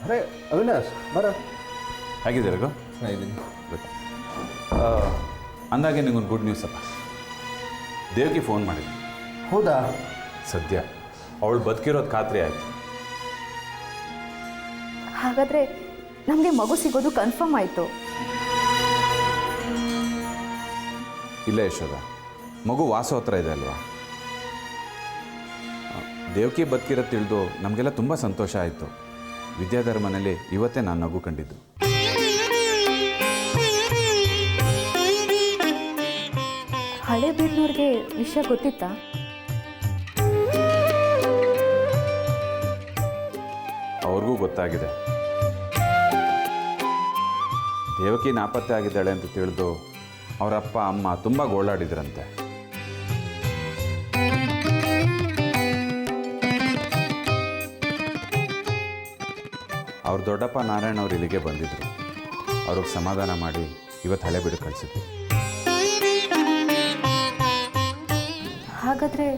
ಅರೆ ಅವಿನಾಶ್ ಬರ. ಹೇಗಿದೆ ರಘು? ಚೆನ್ನಾಗಿದ್ದೀನಿ. ಅಂದಾಗೆ ನಿಂಗೊಂದು ಗುಡ್ ನ್ಯೂಸ್ ಅಪ್ಪ. ದೇವ್ಗೆ ಫೋನ್ ಮಾಡಿದ್ವಿ. ಹೌದಾ? ಸದ್ಯ ಅವಳು ಬದುಕಿರೋದು ಖಾತ್ರಿ ಆಯಿತು. ಹಾಗಾದರೆ ನಮಗೆ ಮಗು ಸಿಗೋದು ಕನ್ಫರ್ಮ್ ಆಯಿತು. ಇಲ್ಲ ಯಶೋದ, ಮಗು ವಾಸು ಹತ್ರ ಇದೆ ಅಲ್ವಾ. ದೇವಕಿ ಬದುಕಿರೋದು ತಿಳಿದು ನಮಗೆಲ್ಲ ತುಂಬ ಸಂತೋಷ ಆಯಿತು. ವಿದ್ಯಾಧರ ಮನೇಲಿ ಇವತ್ತೇ ನಾನು ನಗು ಕಂಡಿದ್ದು. ಹಳೆ ಬೀಡ್ನವ್ರಿಗೆ ವಿಷಯ ಗೊತ್ತಿತ್ತಾ? ಅವ್ರಿಗೂ ಗೊತ್ತಾಗಿದೆ. ದೇವಕಿ ನಾಪತ್ತೆ ಆಗಿದ್ದಾಳೆ ಅಂತ ತಿಳಿದು ಅವರಪ್ಪ ಅಮ್ಮ ತುಂಬ ಗೋಳಾಡಿದ್ರಂತೆ. ಅವ್ರ ದೊಡ್ಡಪ್ಪ ನಾರಾಯಣ ಅವ್ರು ಇಲ್ಲಿಗೆ ಬಂದಿದ್ದರು. ಅವ್ರಿಗೆ ಸಮಾಧಾನ ಮಾಡಿ ಇವತ್ತು ಹಳೆ ಬಿಡು ಕಳಿಸಿದ್ವಿ. ಹಾಗಾದರೆ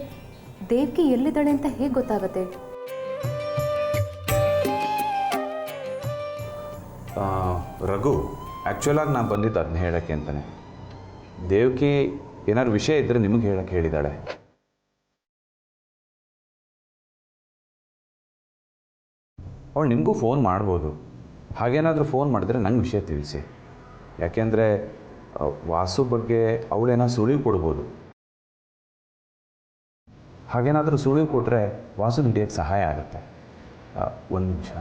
ದೇವ್ಕಿ ಎಲ್ಲಿದ್ದಾಳೆ ಅಂತ ಹೇಗೆ ಗೊತ್ತಾಗತ್ತೆ? ರಘು, ಆ್ಯಕ್ಚುಲಾಗಿ ನಾನು ಬಂದಿದ್ದು ಅದನ್ನ ಹೇಳೋಕ್ಕೆ ಅಂತಲೇ. ದೇವಕಿ ಏನಾದ್ರು ವಿಷಯ ಇದ್ದರೆ ನಿಮಗೆ ಹೇಳಕ್ಕೆ ಹೇಳಿದ್ದಾಳೆ. ಅವಳು ನಿಮಗೂ ಫೋನ್ ಮಾಡ್ಬೋದು. ಹಾಗೇನಾದರೂ ಫೋನ್ ಮಾಡಿದ್ರೆ ನಂಗೆ ವಿಷಯ ತಿಳಿಸಿ. ಯಾಕೆಂದರೆ ವಾಸು ಬಗ್ಗೆ ಅವಳೇನೋ ಸುಳಿವು ಕೊಡ್ಬೋದು. ಹಾಗೇನಾದರೂ ಸುಳಿವು ಕೊಟ್ಟರೆ ವಾಸು ಹಿಡಿಯೋಕ್ಕೆ ಸಹಾಯ ಆಗುತ್ತೆ. ಒಂದು ನಿಮಿಷ.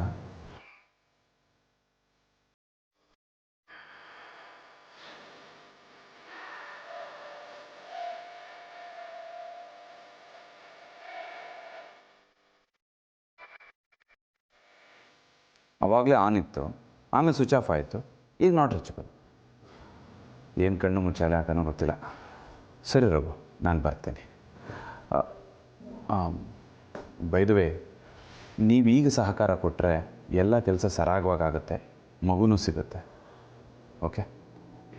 ಆವಾಗಲೇ ಆನ್ ಇತ್ತು, ಆಮೇಲೆ ಸ್ವಿಚ್ ಆಫ್ ಆಯಿತು, ಈಗ ನಾಟ್ ರೀಚಬಲ್. ಏನು ಕಣ್ಣು ಮುಚ್ಚಾಲೆ ಹಾಕೋನೋ ಗೊತ್ತಿಲ್ಲ. ಸರಿ ರಘು, ನಾನು ಬರ್ತೇನೆ. ಬೈ ದ ವೇ, ನೀವೀಗ ಸಹಕಾರ ಕೊಟ್ಟರೆ ಎಲ್ಲ ಕೆಲಸ ಸರಾಗವಾಗುತ್ತೆ, ಮಗುನೂ ಸಿಗುತ್ತೆ. ಓಕೆ,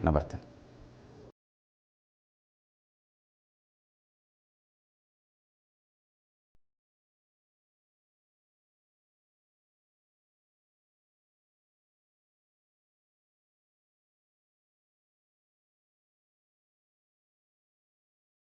ನಾನು ಬರ್ತೇನೆ.